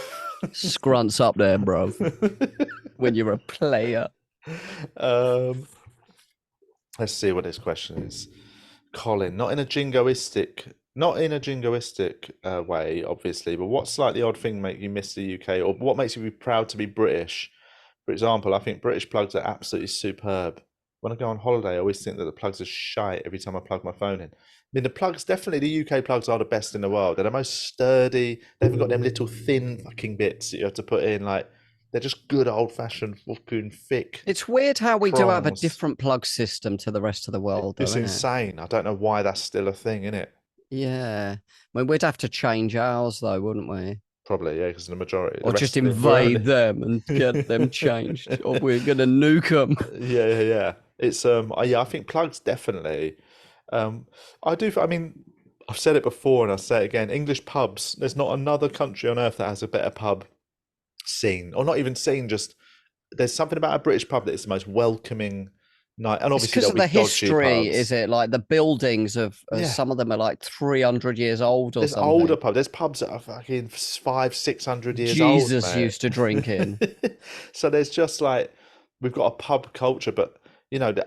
Scrunts up there, bro. When you're a player. um, let's see what this question is. Colin, not in a jingoistic way, obviously, but what slightly odd thing make you miss the UK, or what makes you be proud to be British? For example, I think British plugs are absolutely superb. When I go on holiday, I always think that the plugs are shite every time I plug my phone in. I mean, the plugs, definitely the UK plugs are the best in the world. They're the most sturdy. They haven't got them little thin fucking bits that you have to put in. Like, they're just good old fashioned fucking thick It's weird how we do have a prongs. different plug system to the rest of the world, though, It's isn't it? insane. I don't know why that's still a thing, isn't it? Yeah. I mean, we'd have to change ours, though, wouldn't we? Probably, yeah, because the majority, the Or just rest of the we're invade only, them and get them changed, or we're gonna nuke them. yeah. It's yeah, I think plugs definitely. I do. I mean, I've said it before and I'll say it again. English pubs. There's not another country on earth that has a better pub scene, or not even scene. Just there's something about a British pub that is the most welcoming night. And It's obviously because there'll of be the dodgy history, pubs. is it? Like the buildings of Yeah, some of them are like 300 years old or there's older something. pubs. There's pubs that are fucking 500-600 years old, Jesus mate. used to drink in. So there's just like we've got a pub culture, but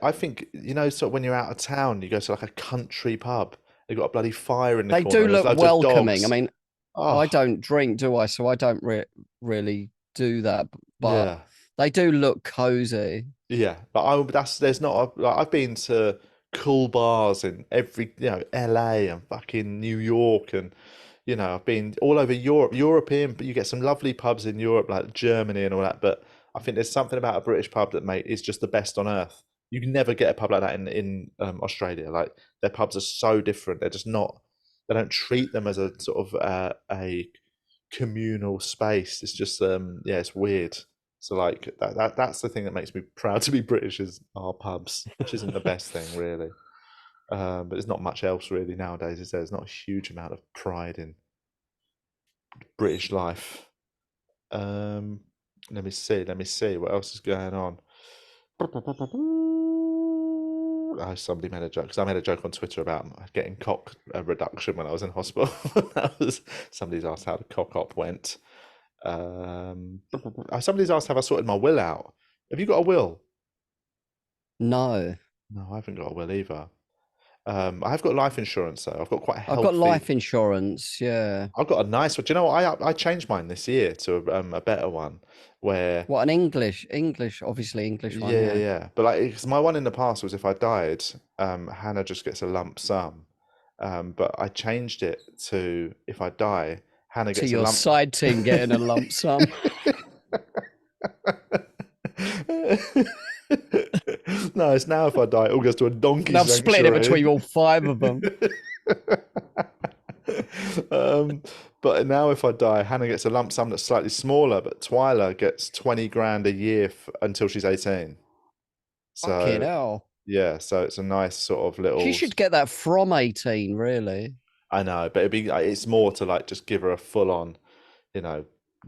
I think sort of when you're out of town, you go to like a country pub. They've got a bloody fire in the They corner, do and there's look loads of welcoming. I dogs. mean, I Oh, don't drink, do I? So I don't really do that. But yeah, they do look cozy. yeah. But there's not like I've been to cool bars in every LA and fucking New York, and I've been all over European, but you get some lovely pubs in Europe like Germany and all that. But I think there's something about a British pub that, mate, is just the best on earth. You can never get a pub like that in Australia. Like their pubs are so different. They're just not. They don't treat them as a sort of a communal space. It's just yeah, it's weird. So like that's the thing that makes me proud to be British is our pubs, which isn't the best thing really. But there's not much else really nowadays, is there? There's not a huge amount of pride in British life. Um, let me see what else is going on. Oh, somebody made a joke because I made a joke on Twitter about getting cock reduction when I was in hospital. Somebody's asked how the cock op went. Somebody's asked have I sorted my will out. Have you got a will? No, No, I haven't got a will either. I have got life insurance though. I've got quite a I've got healthy. life insurance. Yeah. I've got a nice one. Do you know what? I changed mine this year to a better one, where What an English, obviously English one. yeah, yeah, Yeah. yeah. But like, 'cause my one in the past was if I died, Hannah just gets a lump sum. But I changed it to if I die, Hannah To gets a your lump. side team getting a lump sum. No, it's now if I die, it all goes to a donkey And I've split it sanctuary. between all five of them. um, but now if I die, Hannah gets a lump sum that's slightly smaller, but Twyla gets 20 grand a year until she's 18. Fucking So hell. yeah, so it's a nice sort of She little. should get that from 18, really. I know, but it's more to like just give her a full on, you know,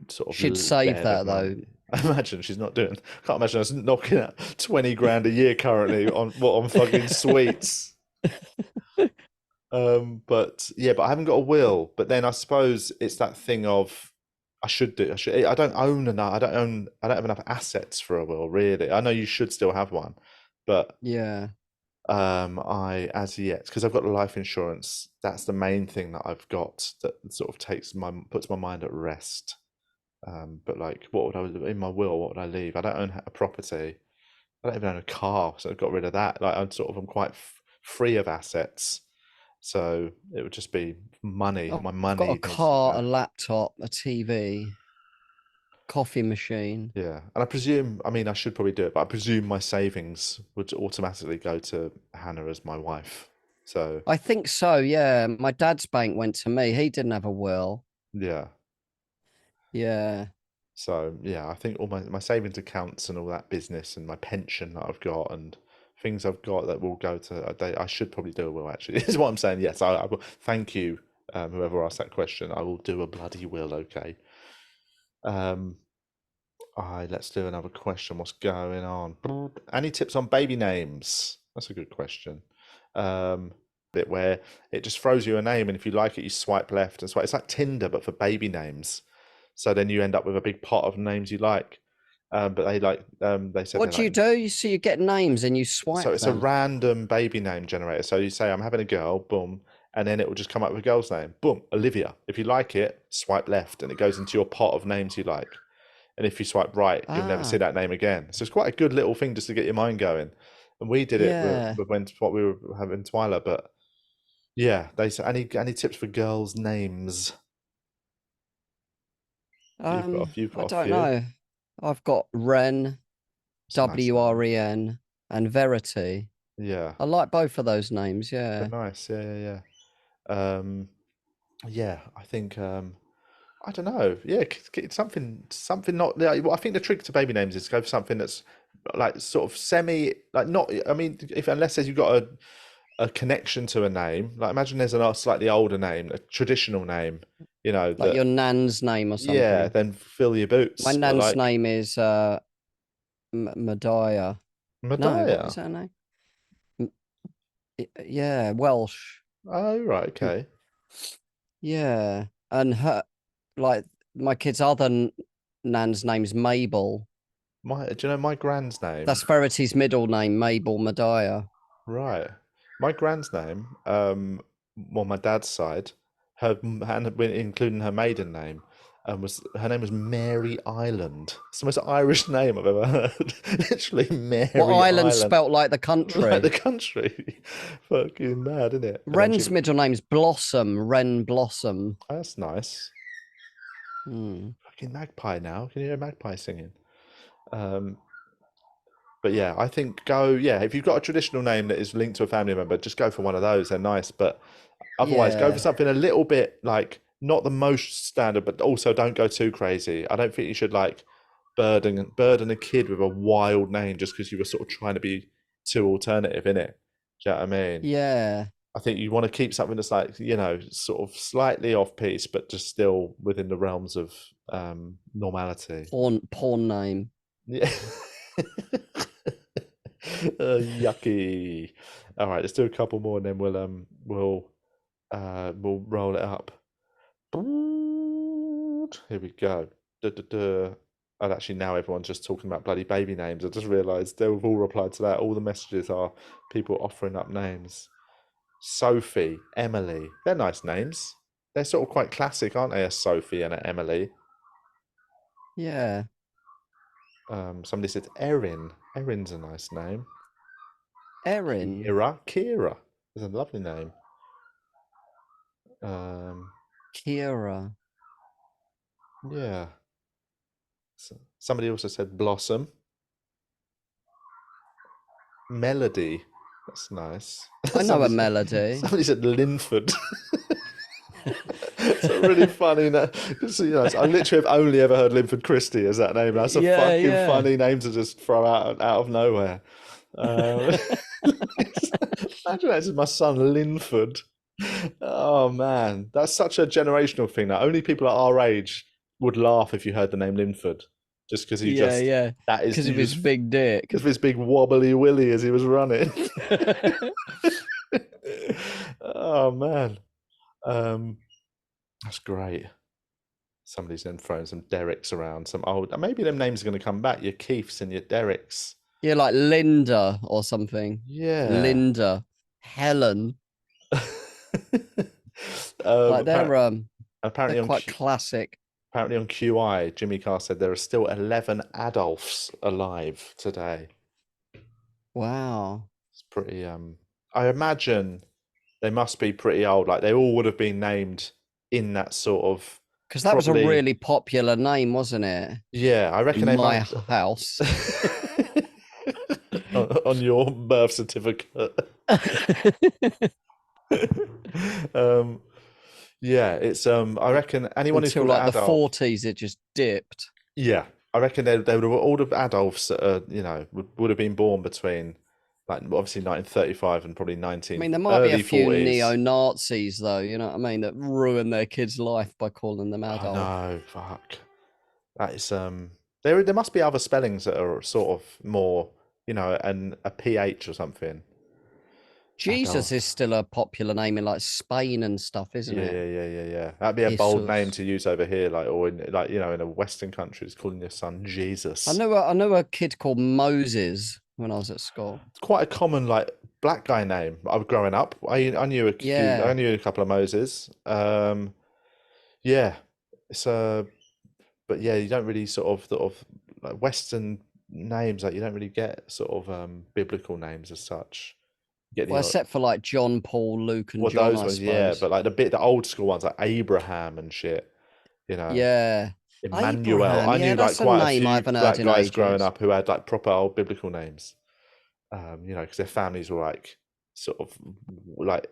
sort of She'd save bed of that though. money. I imagine she's not doing. Can't imagine us knocking out 20 grand a year currently on fucking sweets. But yeah, but I haven't got a will. But then I suppose it's that thing of I should do. I should. I don't own enough. I don't own. I don't have enough assets for a will. Really, I know you should still have one, but Yeah. I as yet because I've got the life insurance. That's the main thing that I've got that sort of puts my mind at rest. But like, what would I in my will? What would I leave? I don't own a property. I don't even own a car, so I've got rid of that. Like I'm quite free of assets. So it would just be money. My I've got a money needs to car, go. a laptop, a TV, coffee machine. Yeah. And I presume, I mean, I should probably do it, but I presume my savings would automatically go to Hannah as my wife. So I think so, yeah. My dad's bank went to me. He didn't have a will. yeah. Yeah. So yeah, I think all my savings accounts and all that business and my pension that I've got and things I've got that will go to, I should probably do a will actually. This is what I'm saying. Yes, I will. Thank you, whoever asked that question. I will do a bloody will, okay. Um, let's do another question. What's going on? Any tips on baby names? That's a good question. Bit where it just throws you a name, and if you like it, you swipe left and swipe. It's like Tinder, but for baby names. So then you end up with a big pot of names you like. But they said they What do you like. do? So you get names and you So swipe it's a them. random baby name generator. So you say I'm having a girl, boom, and then it will just come up with a girl's name, boom, Olivia. If you like it, swipe left, and it goes into your pot of names you like. And if you swipe right, you'll never see Ah, that name again. So it's quite a good little thing just to get your mind going. And we did it yeah. when what we were having Twyla, but yeah, they said any tips for girls' names? You've I got a don't few. know. I've got Ren, It's a nice name. WREN, and Verity. Yeah, I like both of those names, they're yeah. nice. Yeah, yeah, yeah. Yeah, I think I don't know. Yeah, something not. Like, well, I think the trick to baby names is to go for something that's like sort of semi, like not. I mean, if unless you've got a connection to a name. Like imagine there's a slightly older name, a traditional name, Like that your nan's name or yeah, something. then fill your My boots. But nan's like name is Medea. No, what is Medea. her name? Yeah, Welsh. Oh right, M- okay. Yeah, and her like my kid's other nan's name's Mabel. Do you know my grand's name? That's Verity's middle name, Mabel Medea. Right. My grand's name, well, my dad's side, including her maiden name, was her name was Mary Island. It's the most Irish name I've ever heard. Literally What Mary island Island, spelt like the like the country? country. Fucking mad, isn't it? And then Wren's middle name's Blossom, Wren Blossom. that's nice. Hmm. Fucking magpie now. Can you hear a magpie singing? Um, But yeah, I think if you've got a traditional name that is linked to a family member, just go for one of those. They're nice. But otherwise, go for Yeah, something a little bit like not the most standard, but also don't go too crazy. I don't think you should like burden a kid with a wild name just because you were sort of trying to be too alternative in it. Do you know what I mean? yeah. I think you want to keep something that's like, sort of slightly off piece, but just still within the realms of normality. Porn name. Yeah. Yucky. All right, let's do a couple more and then we'll roll it up. Here we go. Duh, duh, duh. And actually now everyone's just talking about bloody baby names. I just realised they've all replied to that. All the messages are people offering up names. Sophie, Emily. They're nice names. They're sort of quite classic, aren't they? A Sophie and an Emily. Yeah, Somebody said Erin. Erin's a nice name. Erin. Kira is a lovely name. Um, Kira. yeah. Somebody also said Blossom. Melody. That's nice. I know a melody. Somebody said Linford. It's a really funny name. I literally have only ever heard Linford Christie as that name. That's a fucking funny name to just throw out of nowhere. Imagine that's my son Linford. Oh man, that's such a generational thing. That only people at our age would laugh if you heard the name Linford, just because Yeah. that is Because of his big dick. because of his big wobbly willy as he was running. Oh man, that's great. Somebody's then throwing some Derricks around. Some old, maybe them names are going to come back. Your Keiths and your Derricks. Yeah, like Linda or something. Yeah. Linda, Helen. Like Apparently they're on quite classic. apparently on QI, Jimmy Carr said there are still 11 Adolfs alive today. Wow. It's pretty. I imagine they must be pretty old. Like they all would have been named in that sort of. Because that was a really popular name, wasn't it? Yeah, I reckon In they my might. house. on your birth certificate. Yeah, it's I reckon anyone who's Until called like the Adolf. 40s, it just dipped. Yeah, I reckon they would have all the Adolfs that would have been born between like obviously 1935 and probably I mean, there might be a early few 40s. neo-Nazis though, you know what I mean, that ruin their kids' life by calling them I Adolf. know, fuck. That is there must be other spellings that are sort of more, and a PH or something. Jesus Adolf. is still a popular name in like Spain and stuff, isn't it? Yeah. That'd be a bold name Jesus. to use over here, like or in like in a Western country, it's calling your son Jesus. I know a kid called Moses when I was at school. It's quite a common like black guy name. I was growing up. I knew I Yeah. knew a couple of Moses. Yeah, it's but yeah, you don't really sort of like Western names, like you don't really get sort of biblical names as such. You get Well, the except for like John, Paul, Luke, and well John, those I ones, yeah, suppose. but like the old school ones like Abraham and shit, you know. Yeah. Emmanuel. Abraham. I Yeah, knew like that's a quite a name I few haven't heard black in guys growing ages. up who had like proper old biblical names. Because their families were like sort of like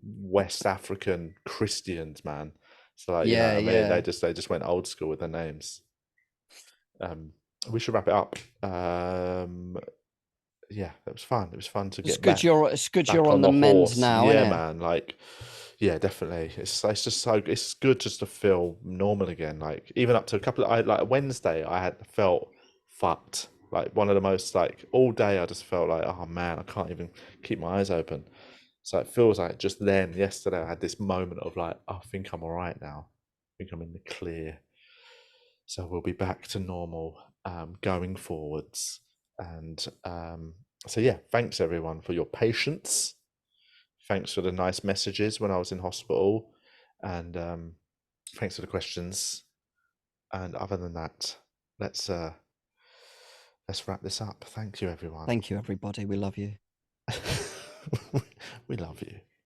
West African Christians, man. So like, you know what I mean? They just went old school with their names. We should wrap it up. yeah, it was fun. It was fun to It's get good back you're on on the the mend horse. now, Yeah, innit? man. Like, yeah, definitely. It's just so it's good just to feel normal again. Like even up to a couple of like Wednesday, I had felt fucked. Like one of the most like all day, I just felt like, oh man, I can't even keep my eyes open. So it feels like just then, yesterday, I had this moment of like, I think I'm all right now. I think I'm in the clear. So we'll be back to normal going forwards. And so, yeah, thanks everyone for your patience. Thanks for the nice messages when I was in hospital. And thanks for the questions. And other than that, let's wrap this up. Thank you, everyone. Thank you, everybody. We love you. We love you.